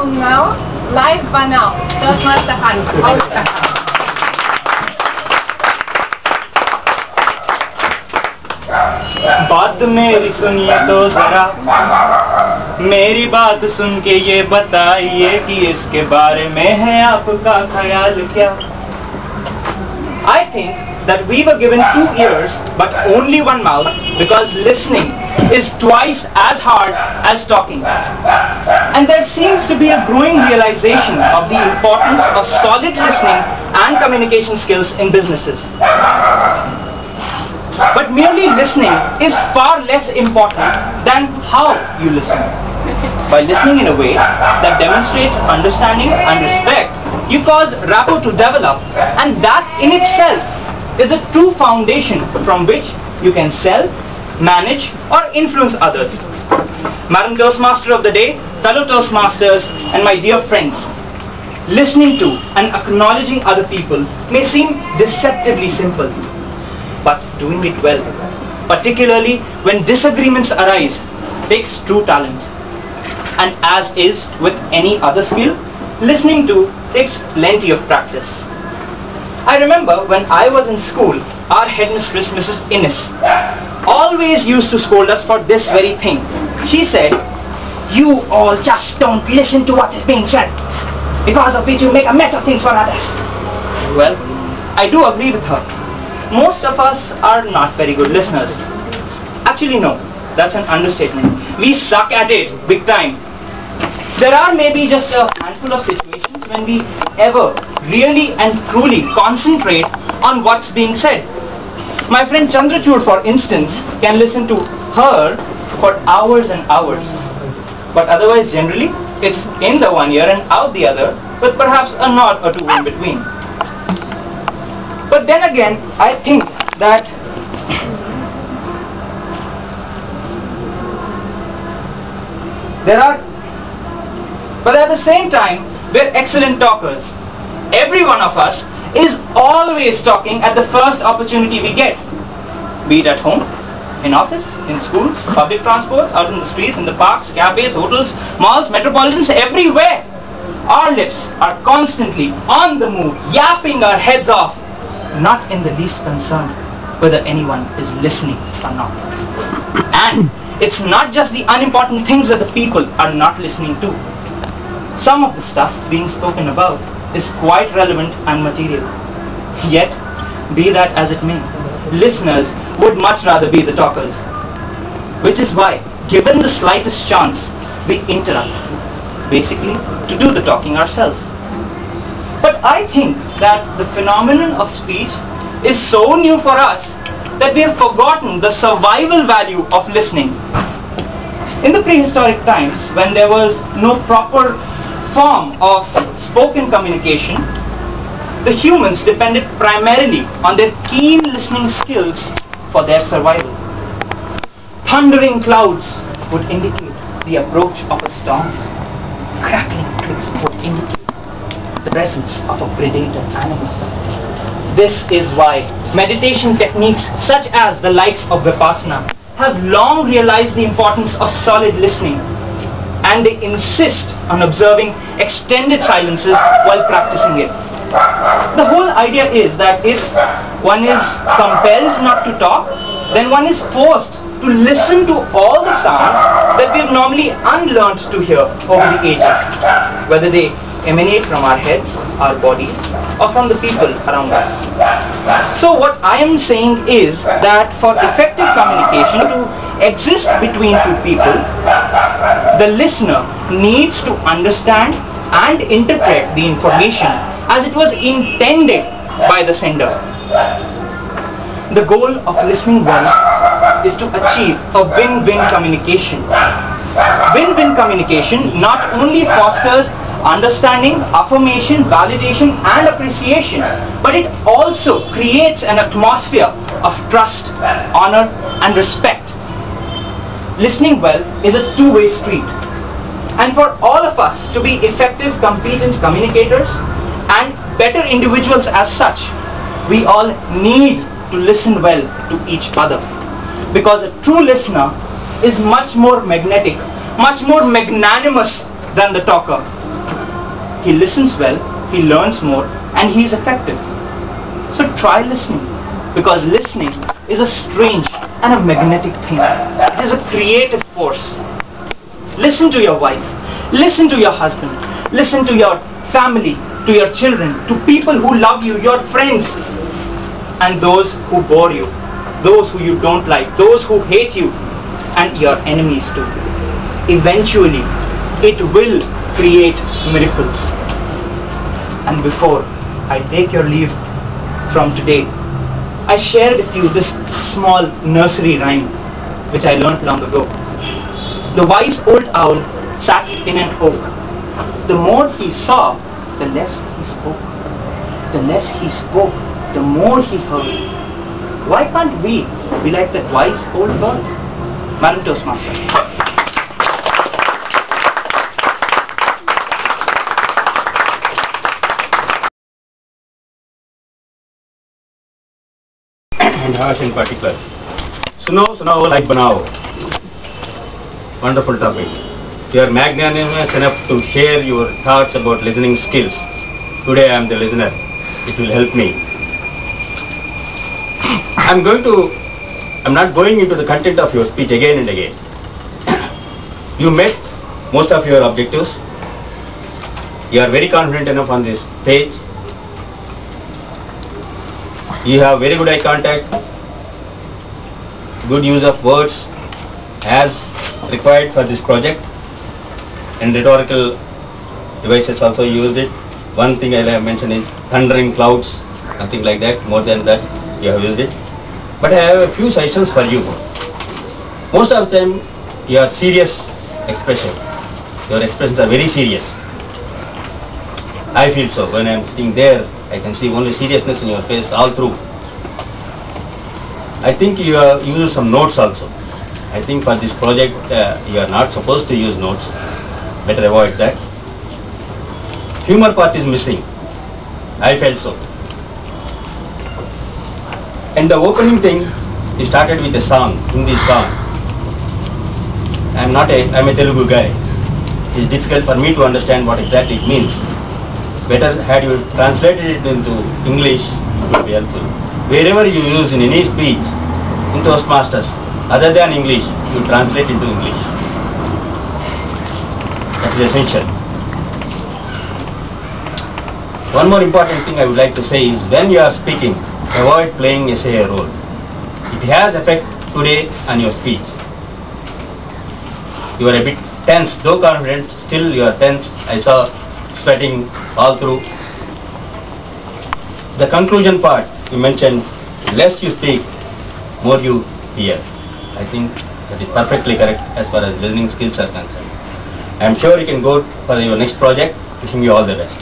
Sunao, live Banao. Das war's der Hand. बात मेरी सुनिए तो जरा, मेरी बात सुन के ये बताइए कि इसके बारे में है आपका ख्याल क्या? I think that we were given 2 ears but only 1 mouth because listening is twice as hard as talking. And there seems to be a growing realization of the importance of solid listening and communication skills in businesses. But merely listening is far less important than how you listen. By listening in a way that demonstrates understanding and respect, you cause rapport to develop, and that in itself is a true foundation from which you can sell, manage or influence others. Madam Toastmaster of the day, fellow Toastmasters and my dear friends, listening to and acknowledging other people may seem deceptively simple, but doing it well, particularly when disagreements arise, takes true talent. And as is with any other skill, listening to takes plenty of practice. I remember when I was in school, our headmistress, Mrs. Innes, always used to scold us for this very thing. She said, "You all just don't listen to what is being said, because of which you make a mess of things for others." Well, I do agree with her. Most of us are not very good listeners. Actually, no, that's an understatement. We suck at it big time. There are maybe just a handful of situations when we ever really and truly concentrate on what's being said. My friend Chandrachud, for instance, can listen to her for hours and hours. But otherwise, generally, it's in the one ear and out the other, with perhaps a nod or two in between. But then again, I think that but at the same time, we're excellent talkers. Every one of us is always talking at the first opportunity we get, be it at home, in office, in schools, public transports, out in the streets, in the parks, cafes, hotels, malls, metropolitans, everywhere. Our lips are constantly on the move, yapping our heads off, not in the least concerned whether anyone is listening or not. And it's not just the unimportant things that the people are not listening to. Some of the stuff being spoken about is quite relevant and material. Yet, be that as it may, listeners would much rather be the talkers. Which is why, given the slightest chance, we interrupt, basically to do the talking ourselves. But I think that the phenomenon of speech is so new for us that we have forgotten the survival value of listening. In the prehistoric times, when there was no proper form of spoken communication, the humans depended primarily on their keen listening skills for their survival. Thundering clouds would indicate the approach of a storm. Crackling twigs would indicate the presence of a predator animal. This is why meditation techniques such as the likes of Vipassana have long realized the importance of solid listening, and they insist on observing extended silences while practicing it. The whole idea is that if one is compelled not to talk, then one is forced to listen to all the sounds that we have normally unlearned to hear over the ages, whether they emanate from our heads, our bodies, or from the people around us. So what I am saying is that for effective communication to exist between two people, the listener needs to understand and interpret the information as it was intended by the sender. The goal of listening well is to achieve a win-win communication. Win-win communication not only fosters understanding, affirmation, validation and appreciation, but it also creates an atmosphere of trust, honor and respect. Listening well is a two-way street, and for all of us to be effective, competent communicators and better individuals as such, we all need to listen well to each other, because a true listener is much more magnetic, much more magnanimous than the talker. he listens well, he learns more, and he is effective. So try listening, because listening is a strange and a magnetic thing. It is a creative force. Listen to your wife, listen to your husband, listen to your family, to your children, to people who love you, your friends, and those who bore you, those who you don't like, those who hate you, and your enemies too. Eventually, it will create miracles. And before I take your leave from today, I share with you this small nursery rhyme which I learnt long ago. The wise old owl sat in an oak. The more he saw, the less he spoke. The less he spoke, the more he heard. Why can't we be like that wise old bird? Madam Toastmaster. And Harsh in particular. Suno Sunao like Banao. Wonderful topic. You are magnanimous enough to share your thoughts about listening skills. Today I am the listener. It will help me. I'm not going into the content of your speech again and again. You met most of your objectives. You are very confident enough on this page. You have very good eye contact, good use of words as required for this project, and rhetorical devices also used it. One thing I have mentioned is thundering clouds, something like that. More than that, you have used it. But I have a few suggestions for you. Most of the time, your serious expression, your expressions are very serious. I feel so. When I am sitting there, I can see only seriousness in your face all through. I think you use some notes also. I think for this project, you are not supposed to use notes. Better avoid that. Humor part is missing. I felt so. And the opening thing, you started with a song, Hindi song. I'm a Telugu guy. It's difficult for me to understand what exactly it means. Better had you translated it into English, it would be helpful. Wherever you use in any speech, in Toastmasters, other than English, you translate into English. That is essential. One more important thing I would like to say is, when you are speaking, avoid playing a say role. It has effect today on your speech. You are a bit tense, though confident, still you are tense. I saw sweating all through. The conclusion part, you mentioned, less you speak, more you hear. I think that is perfectly correct as far as listening skills are concerned. I am sure you can go for your next project. Wishing you all the best.